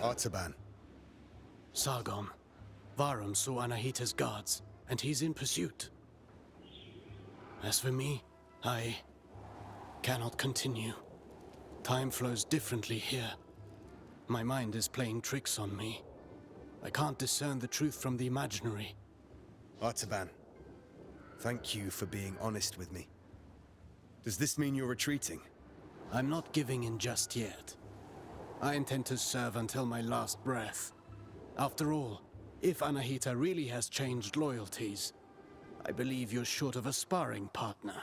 Artaban. Sargon. Vahram saw Anahita's guards, and he's in pursuit. As for me, I cannot continue. Time flows differently here. My mind is playing tricks on me. I can't discern the truth from the imaginary. Artaban, thank you for being honest with me. Does this mean you're retreating? I'm not giving in just yet. I intend to serve until my last breath. After all, if Anahita really has changed loyalties, I believe you're short of a sparring partner.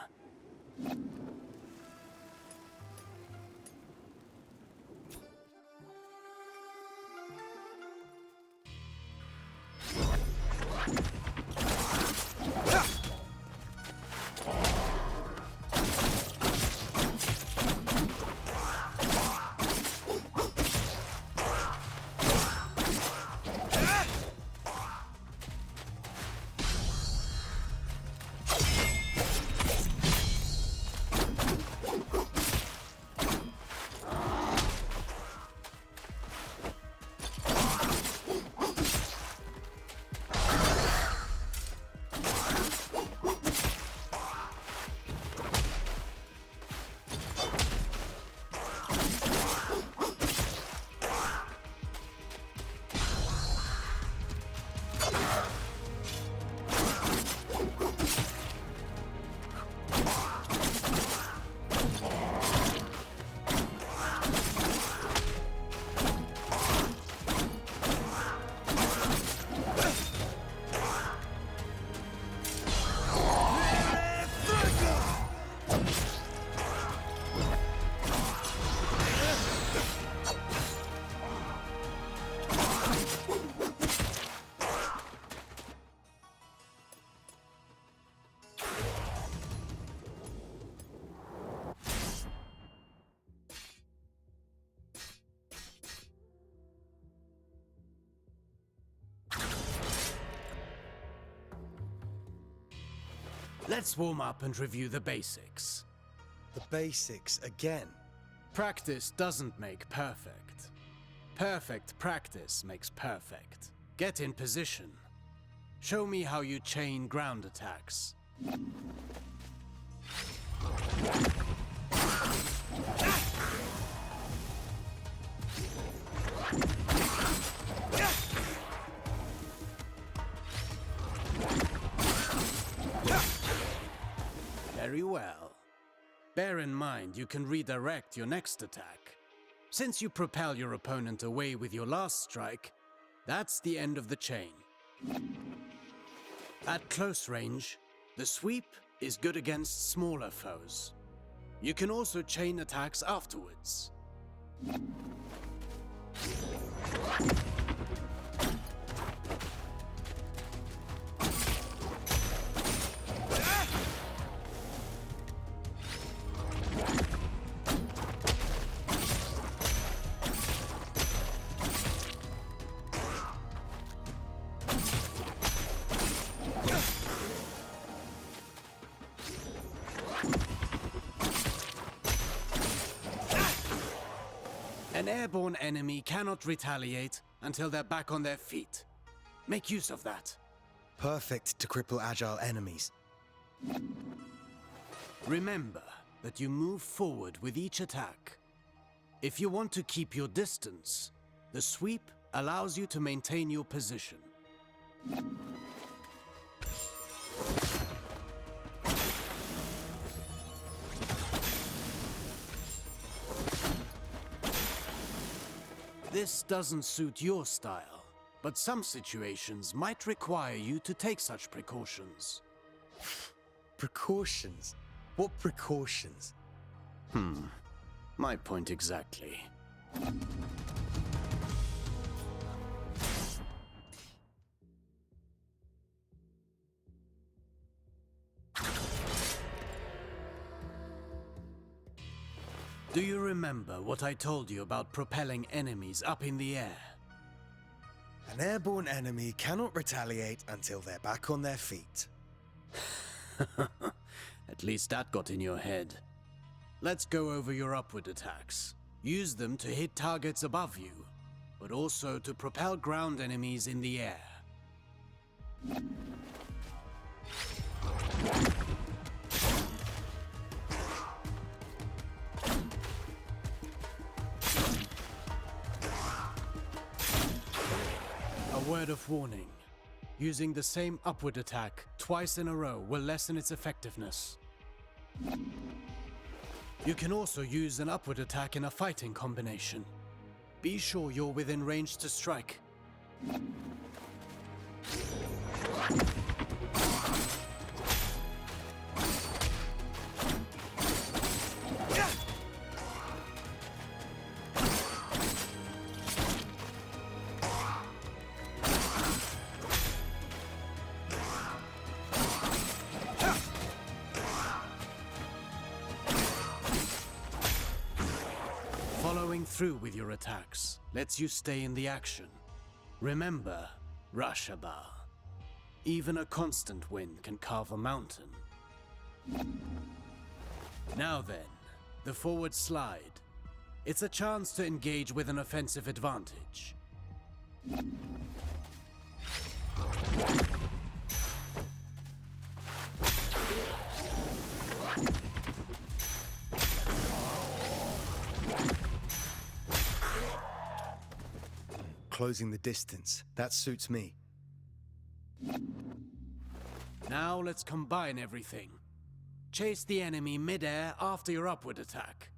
Let's warm up and review the basics. The basics again? Practice doesn't make perfect. Perfect practice makes perfect. Get in position. Show me how you chain ground attacks. Very well. Bear in mind you can redirect your next attack. Since you propel your opponent away with your last strike, that's the end of the chain. At close range, the sweep is good against smaller foes. You can also chain attacks afterwards. An airborne enemy cannot retaliate until they're back on their feet. Make use of that. Perfect to cripple agile enemies. Remember that you move forward with each attack. If you want to keep your distance, the sweep allows you to maintain your position. This doesn't suit your style, but some situations might require you to take such precautions. Precautions? What precautions? My point exactly. Do you remember what I told you about propelling enemies up in the air? An airborne enemy cannot retaliate until they're back on their feet. At least that got in your head. Let's go over your upward attacks. Use them to hit targets above you. but also to propel ground enemies in the air. A word of warning. Using the same upward attack twice in a row will lessen its effectiveness. You can also use an upward attack in a fighting combination. Be sure you're within range to strike. Following through with your attacks lets you stay in the action. Remember, Rashaba. Even a constant wind can carve a mountain. Now then, the forward slide. It's a chance to engage with an offensive advantage. Closing the distance. That suits me. Now let's combine everything. Chase the enemy mid-air after your upward attack.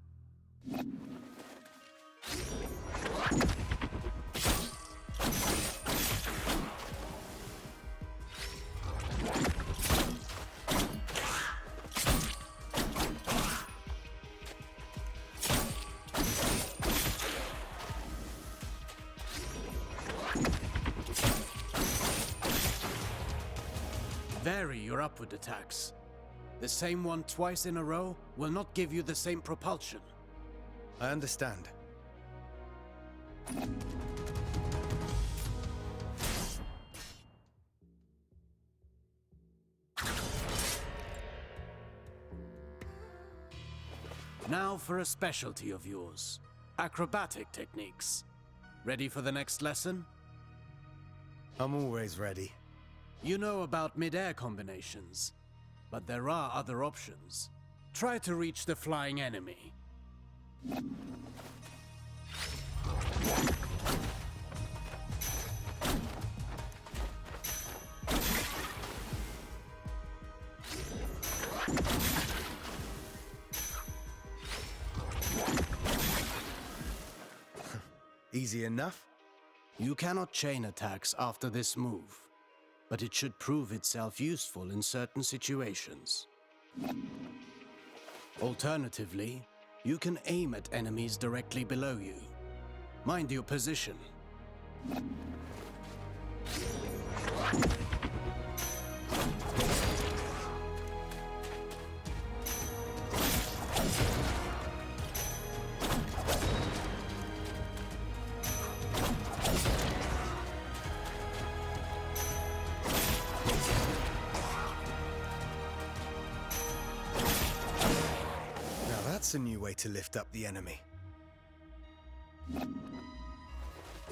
Vary your upward attacks. The same one twice in a row will not give you the same propulsion. I understand. Now for a specialty of yours. Acrobatic techniques. Ready for the next lesson? I'm always ready. You know about mid-air combinations, but there are other options. Try to reach the flying enemy. Easy enough? You cannot chain attacks after this move, but it should prove itself useful in certain situations. Alternatively, you can aim at enemies directly below you. Mind your position. That's a new way to lift up the enemy.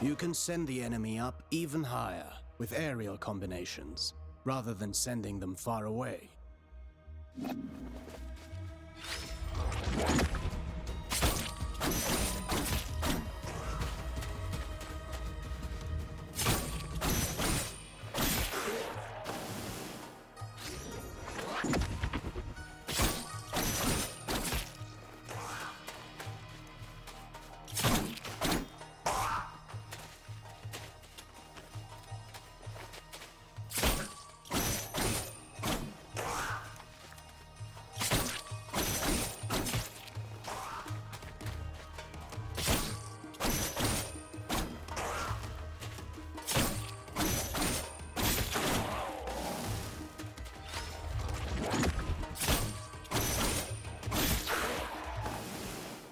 You can send the enemy up even higher with aerial combinations, rather than sending them far away.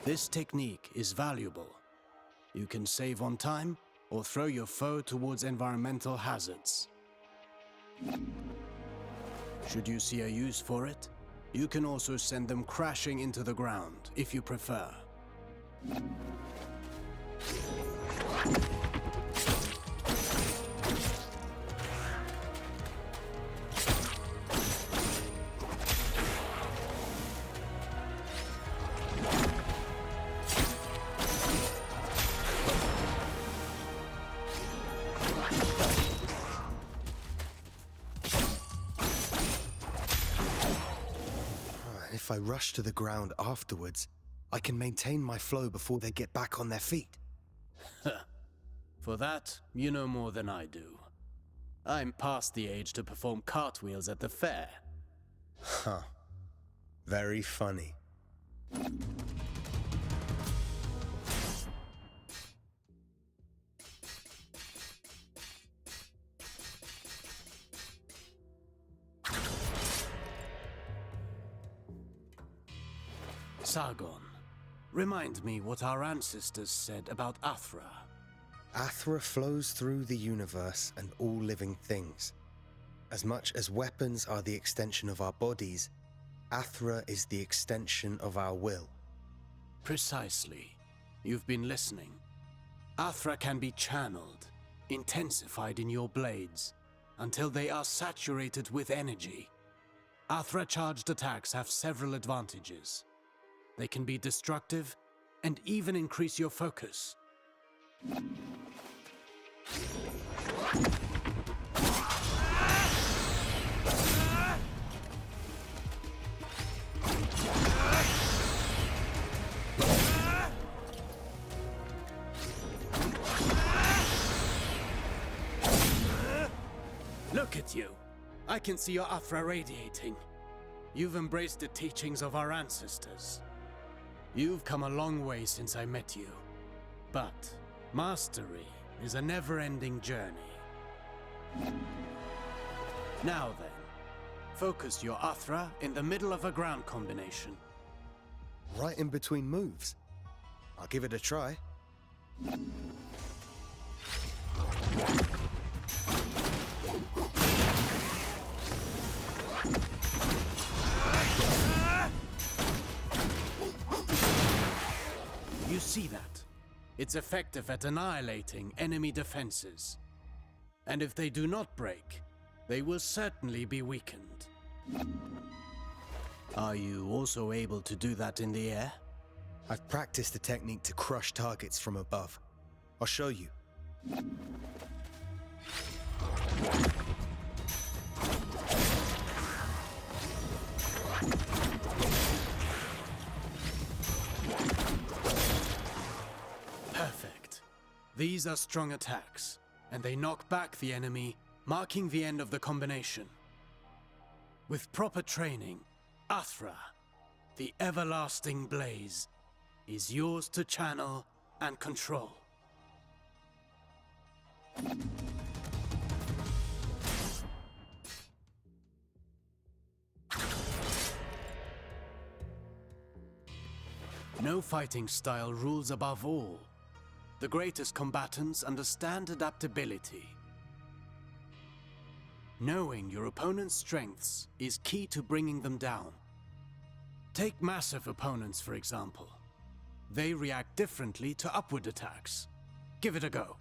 This technique is valuable. You can save on time or throw your foe towards environmental hazards. Should you see a use for it, you can also send them crashing into the ground if you prefer. if I rush to the ground afterwards, I can maintain my flow before they get back on their feet? For that, you know more than I do. I'm past the age to perform cartwheels at the fair. Huh. Very funny. Sargon, remind me what our ancestors said about Athra. Athra flows through the universe and all living things. As much as weapons are the extension of our bodies, Athra is the extension of our will. Precisely. You've been listening. Athra can be channeled, intensified in your blades, until they are saturated with energy. Athra-charged attacks have several advantages. They can be destructive and even increase your focus. Look at you. I can see your Athra radiating. You've embraced the teachings of our ancestors. You've come a long way since I met you. But mastery is a never-ending journey. Now then, focus your Athra in the middle of a ground combination. Right in between moves. I'll give it a try. You see that? It's effective at annihilating enemy defenses. And if they do not break, they will certainly be weakened. Are you also able to do that in the air? I've practiced the technique to crush targets from above. I'll show you. Perfect. These are strong attacks, and they knock back the enemy, marking the end of the combination. With proper training, Athra, the everlasting blaze, is yours to channel and control. No fighting style rules above all. The greatest combatants understand adaptability. Knowing your opponent's strengths is key to bringing them down. Take massive opponents, for example. They react differently to upward attacks. Give it a go.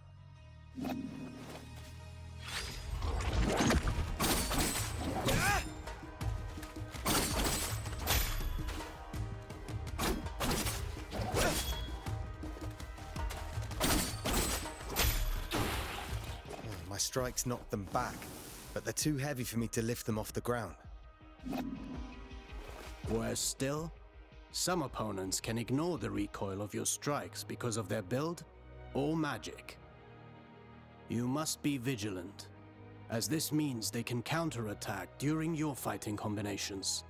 My strikes knocked them back, but they're too heavy for me to lift them off the ground. Worse still, some opponents can ignore the recoil of your strikes because of their build or magic. You must be vigilant, as this means they can counterattack during your fighting combinations.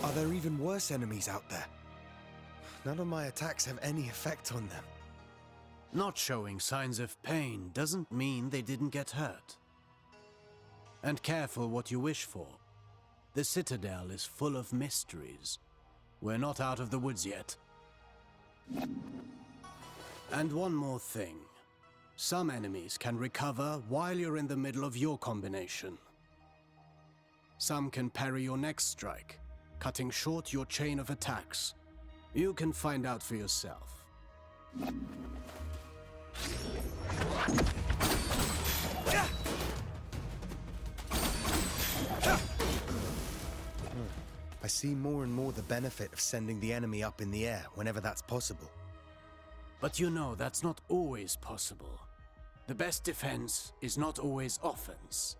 Are there even worse enemies out there? None of my attacks have any effect on them. Not showing signs of pain doesn't mean they didn't get hurt. And careful what you wish for. The Citadel is full of mysteries. We're not out of the woods yet. And one more thing. Some enemies can recover while you're in the middle of your combination. Some can parry your next strike, cutting short your chain of attacks. You can find out for yourself. I see more and more the benefit of sending the enemy up in the air whenever that's possible. But you know that's not always possible. The best defense is not always offense.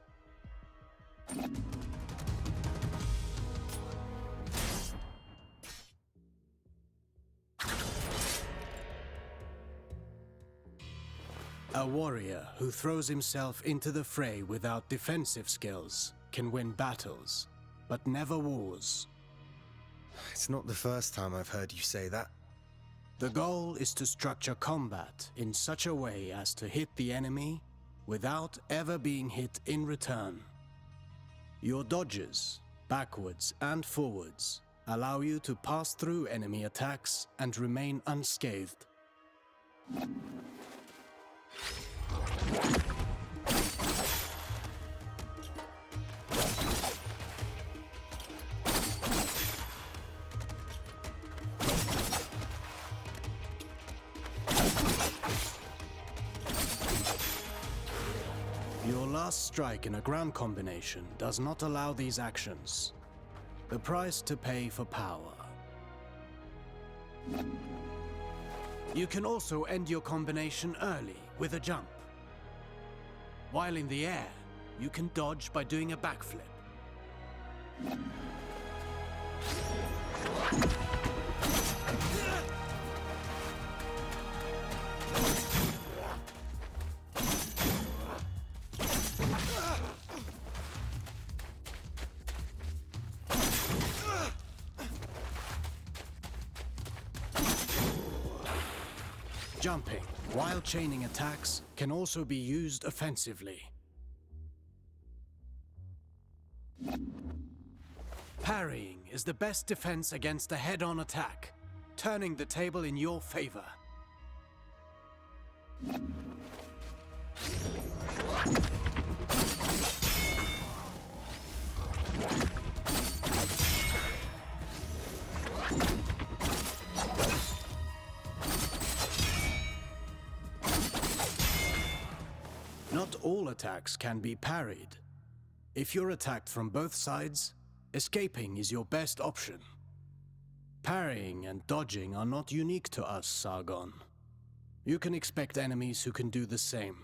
A warrior who throws himself into the fray without defensive skills can win battles, but never wars. It's not the first time I've heard you say that. The goal is to structure combat in such a way as to hit the enemy without ever being hit in return. Your dodges, backwards and forwards, allow you to pass through enemy attacks and remain unscathed. Your last strike in a ground combination does not allow these actions. The price to pay for power. You can also end your combination early with a jump. While in the air, you can dodge by doing a backflip. Jumping, while chaining attacks, can also be used offensively. Parrying is the best defense against a head-on attack, turning the table in your favor. Not all attacks can be parried. If you're attacked from both sides, escaping is your best option. Parrying and dodging are not unique to us, Sargon. You can expect enemies who can do the same.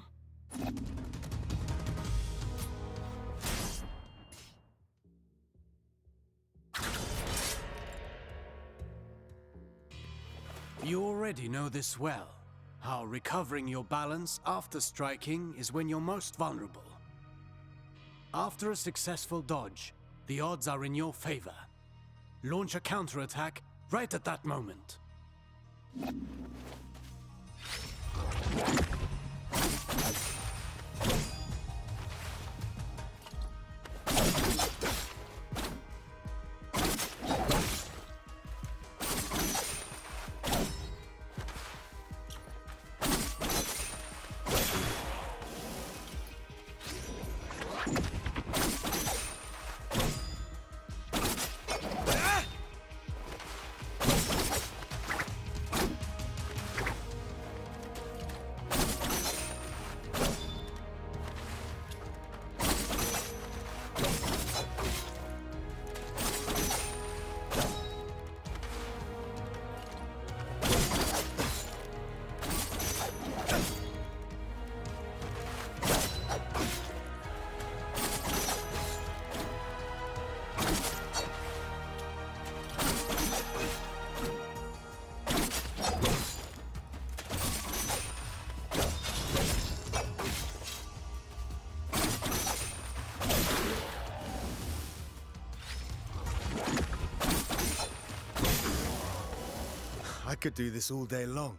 You already know this well. How recovering your balance after striking is when you're most vulnerable. After a successful dodge, the odds are in your favor. Launch a counterattack right at that moment. I could do this all day long.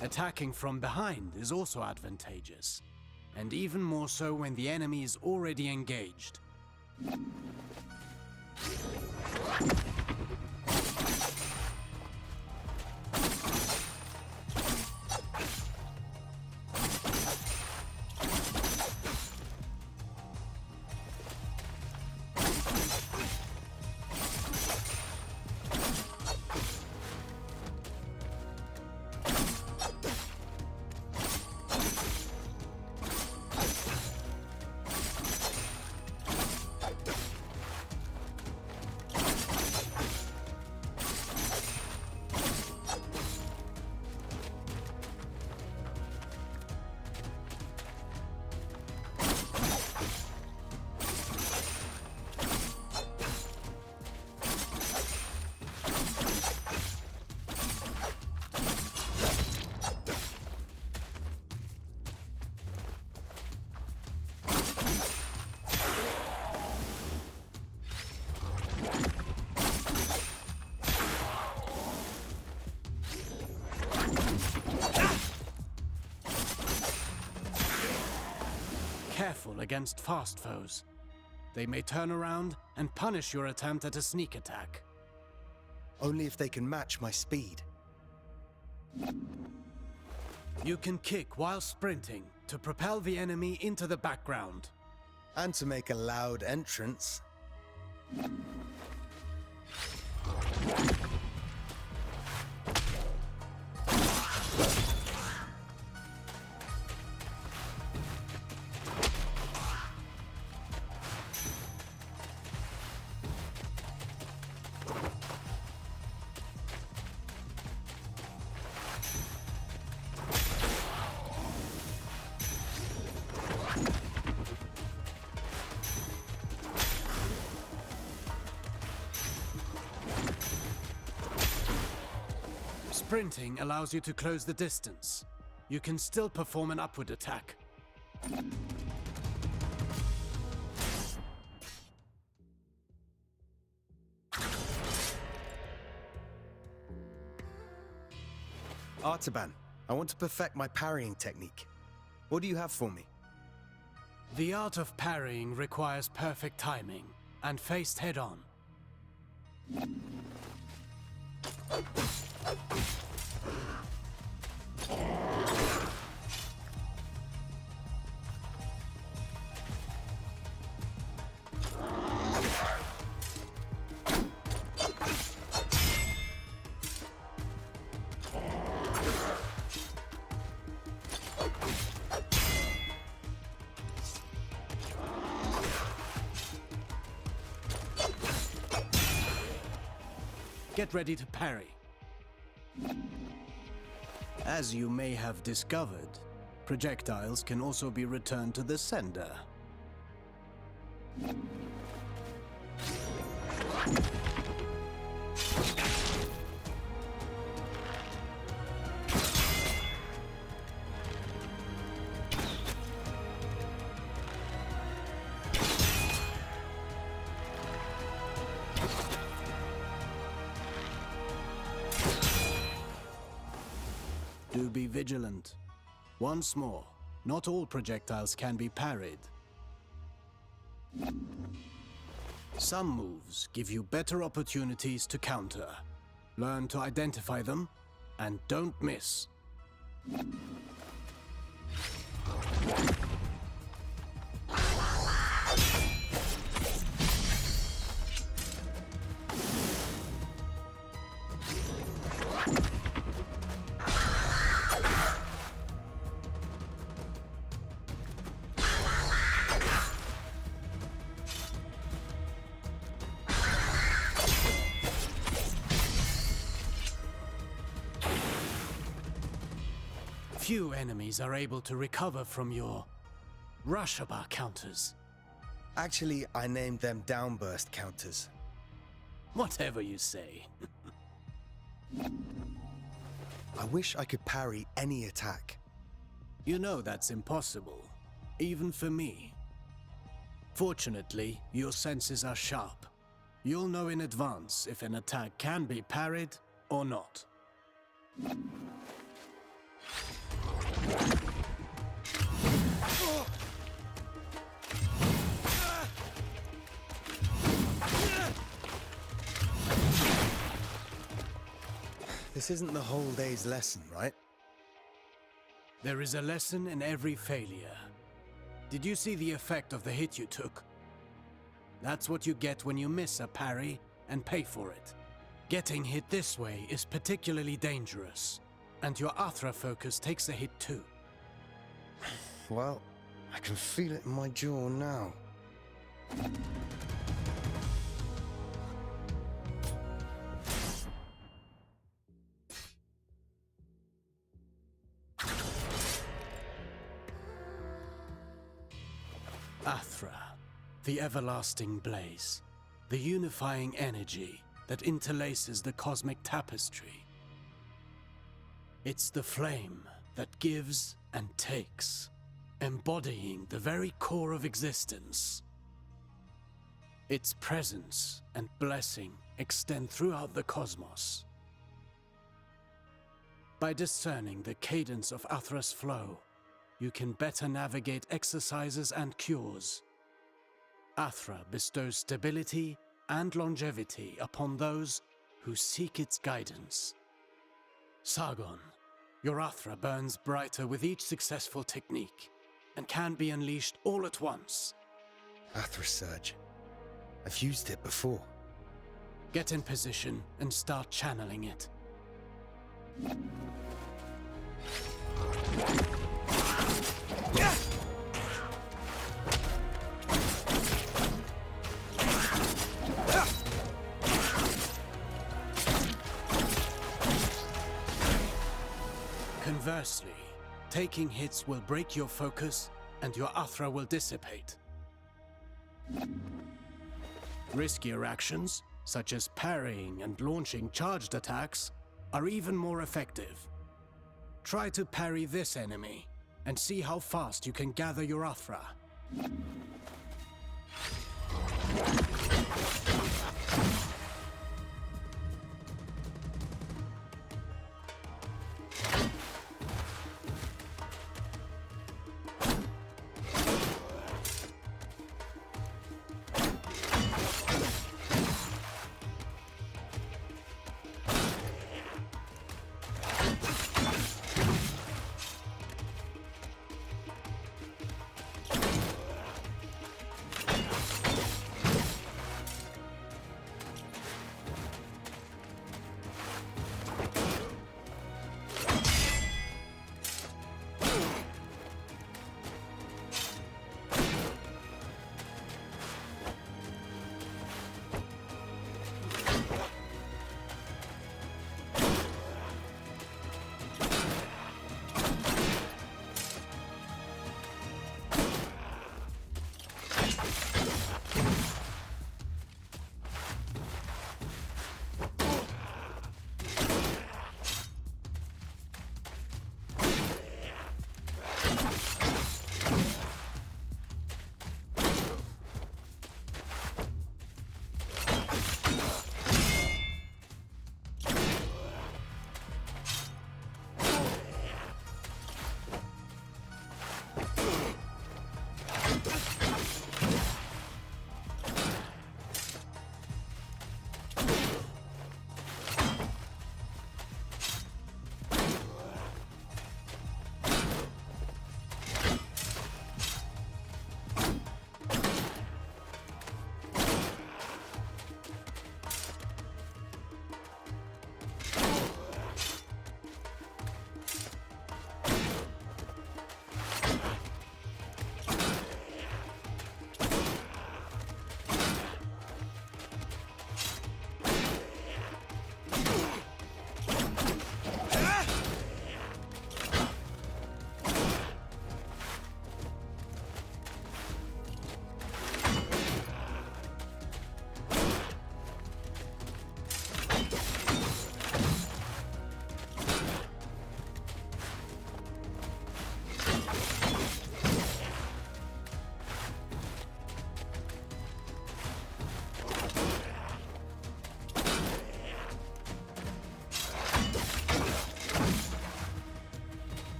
Attacking from behind is also advantageous, and even more so when the enemy is already engaged. against fast foes. They may turn around and punish your attempt at a sneak attack. Only if they can match my speed. You can kick while sprinting to propel the enemy into the background. And to make a loud entrance. Sprinting allows you to close the distance. You can still perform an upward attack. Artaban, I want to perfect my parrying technique. What do you have for me? The art of parrying requires perfect timing and faced head-on. Get ready to parry. As you may have discovered, projectiles can also be returned to the sender. Do be vigilant. Once more, not all projectiles can be parried. Some moves give you better opportunities to counter. Learn to identify them, and don't miss. Few enemies are able to recover from your Rushaba counters. Actually, I named them downburst counters. Whatever you say. I wish I could parry any attack. You know that's impossible, even for me. Fortunately, your senses are sharp. You'll know in advance if an attack can be parried or not. This isn't the whole day's lesson, right? There is a lesson in every failure. Did you see the effect of the hit you took? That's what you get when you miss a parry and pay for it. Getting hit this way is particularly dangerous, and your Athra focus takes a hit too. Well, I can feel it in my jaw now. Athra, the everlasting blaze, the unifying energy that interlaces the cosmic tapestry. It's the flame that gives and takes, embodying the very core of existence. Its presence and blessing extend throughout the cosmos. By discerning the cadence of Athra's flow, you can better navigate exercises and cures. Athra bestows stability and longevity upon those who seek its guidance. Sargon, your Athra burns brighter with each successful technique, and can be unleashed all at once. Athra Surge. I've used it before. Get in position and start channeling it. Conversely, taking hits will break your focus and your Athra will dissipate. Riskier actions, such as parrying and launching charged attacks, are even more effective. Try to parry this enemy, and see how fast you can gather your Athra.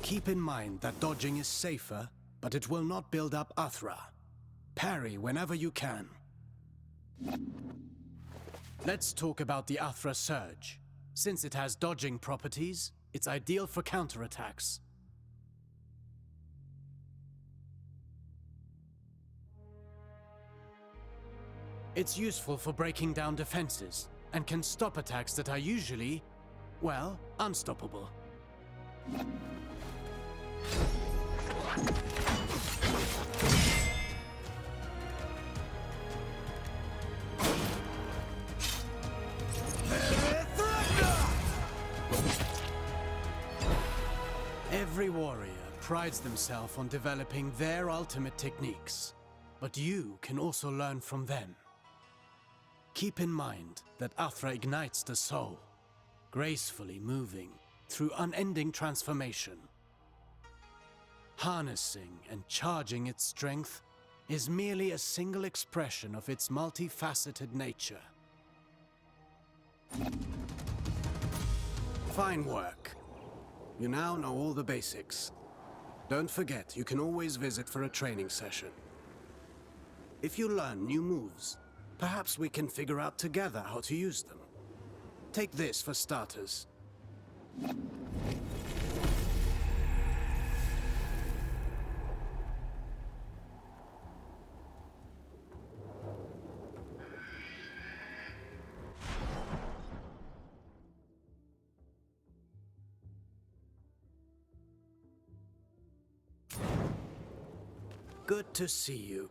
Keep in mind that dodging is safer, but it will not build up Athra. Parry whenever you can. Let's talk about the Athra Surge. Since it has dodging properties, it's ideal for counterattacks. It's useful for breaking down defenses, and can stop attacks that are usually, well, unstoppable. Every warrior prides themselves on developing their ultimate techniques, but you can also learn from them. Keep in mind that Athra ignites the soul, gracefully moving through unending transformation. Harnessing and charging its strength is merely a single expression of its multifaceted nature. Fine work. You now know all the basics. Don't forget, you can always visit for a training session. If you learn new moves, perhaps we can figure out together how to use them. Take this for starters. Good to see you.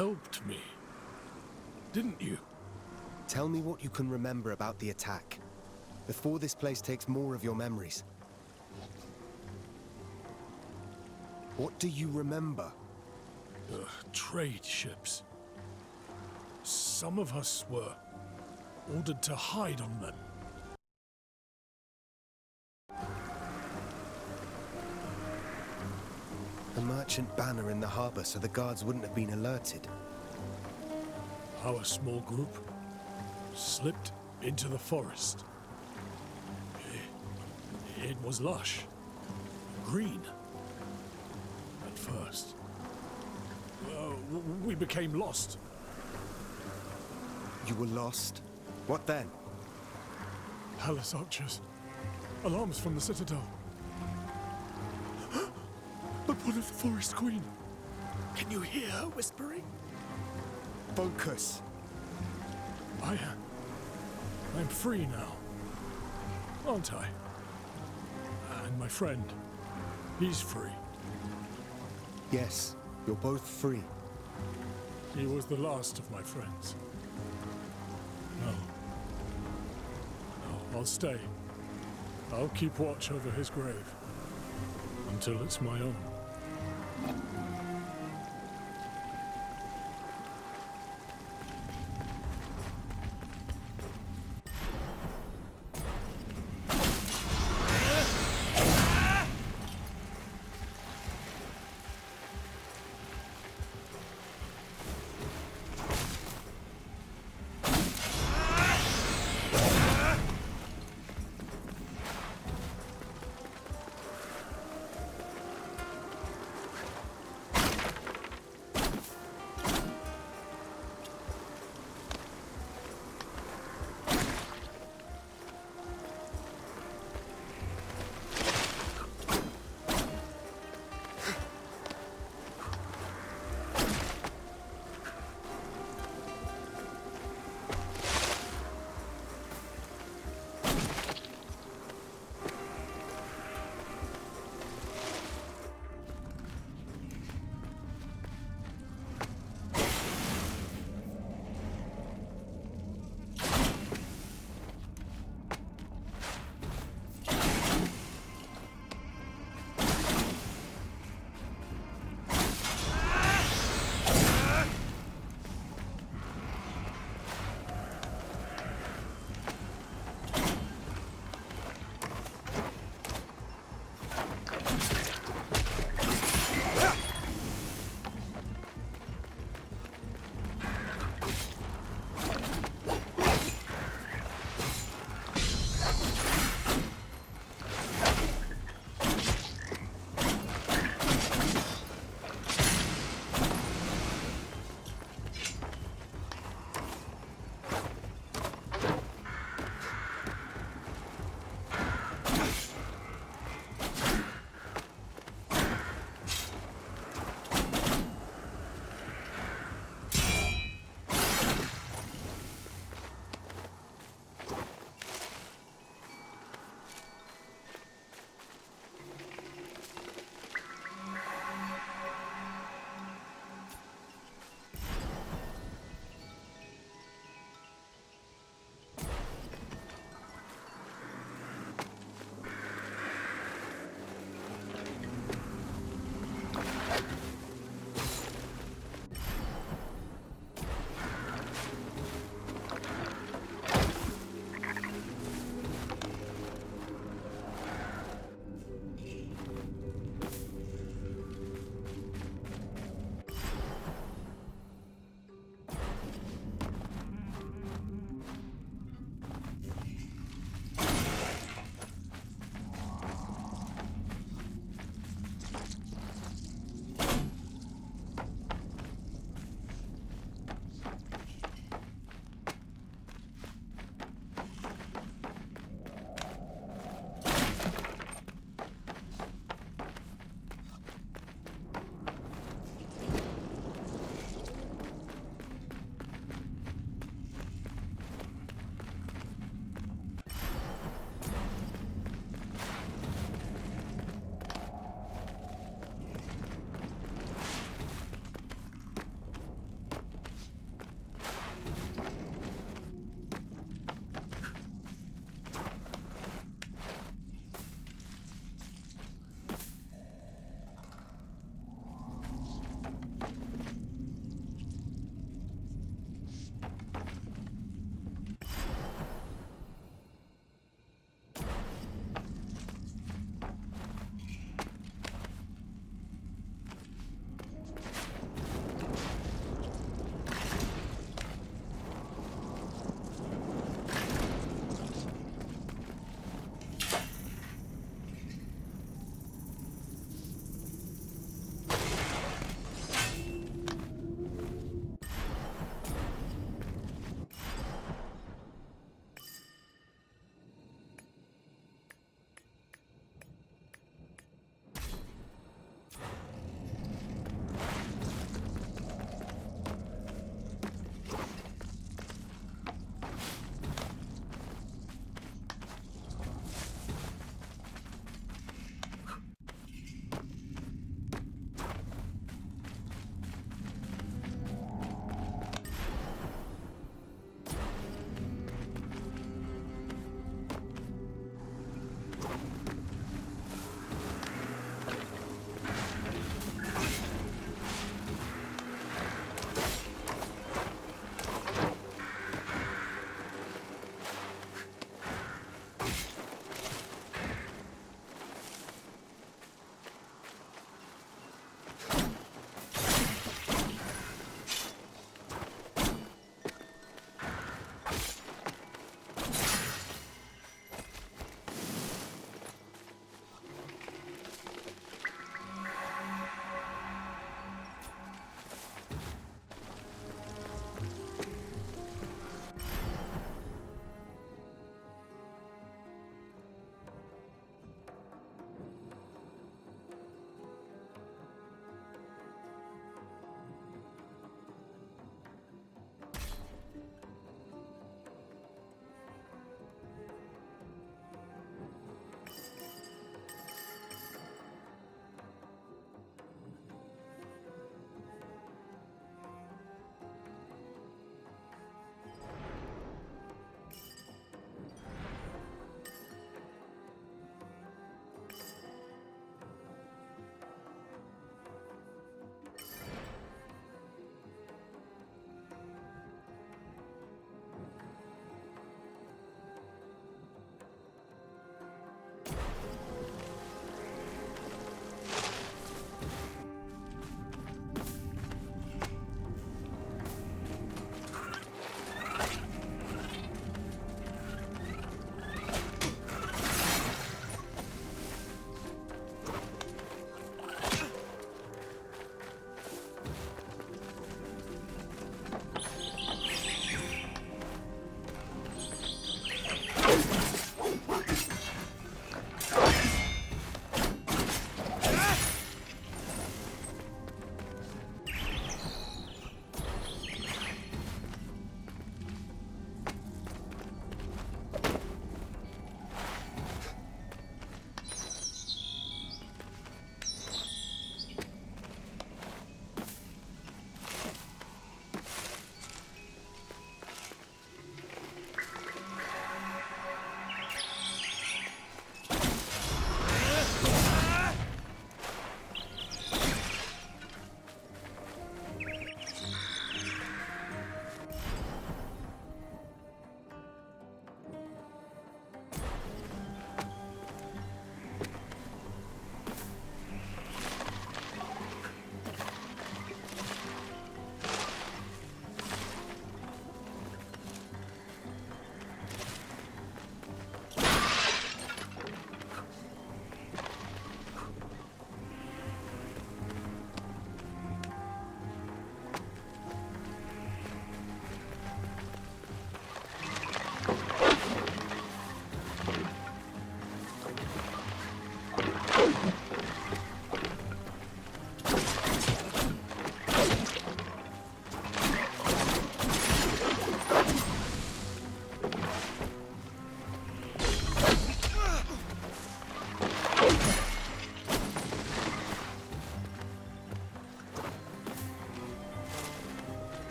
helped me, didn't you? Tell me what you can remember about the attack, before this place takes more of your memories. What do you remember? Trade ships. Some of us were ordered to hide on them. A merchant banner in the harbor so the guards wouldn't have been alerted. Our small group slipped into the forest. It was lush, green. At first, we became lost. You were lost? What then? Palace archers. Alarms from the citadel. But what of the forest queen? Can you hear her whispering? Focus! I'm free now. Aren't I? And my friend, he's free. Yes, you're both free. He was the last of my friends. No, I'll stay. I'll keep watch over his grave. Until it's my own.